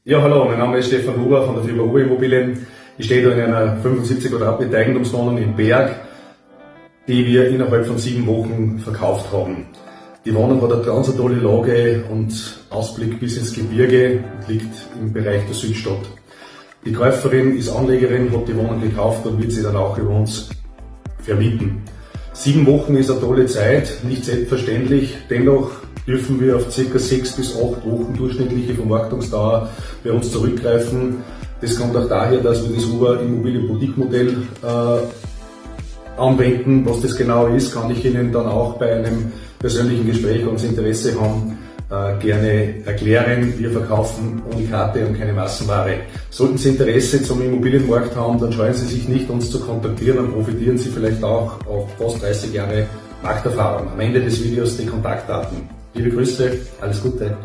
Ja, hallo, mein Name ist Stefan Huber von der Firma Huber Immobilien. Ich stehe da in einer 75 Quadratmeter Eigentumswohnung in Berg, die wir innerhalb von 7 Wochen verkauft haben. Die Wohnung hat eine ganz tolle Lage und Ausblick bis ins Gebirge und liegt im Bereich der Südstadt. Die Käuferin ist Anlegerin, hat die Wohnung gekauft und wird sie dann auch über uns vermieten. 7 Wochen ist eine tolle Zeit, nicht selbstverständlich, dennoch dürfen wir auf ca. 6 bis 8 Wochen durchschnittliche Vermarktungsdauer bei uns zurückgreifen. Das kommt auch daher, dass wir das Huber Immobilien Boutique Modell anwenden. Was das genau ist, kann ich Ihnen dann auch bei einem persönlichen Gespräch, wenn Sie Interesse haben, gerne erklären. Wir verkaufen Unikate und keine Massenware. Sollten Sie Interesse zum Immobilienmarkt haben, dann scheuen Sie sich nicht, uns zu kontaktieren, dann profitieren Sie vielleicht auch auf fast 30 Jahre Markterfahrung. Am Ende des Videos die Kontaktdaten. Liebe Grüße, alles Gute.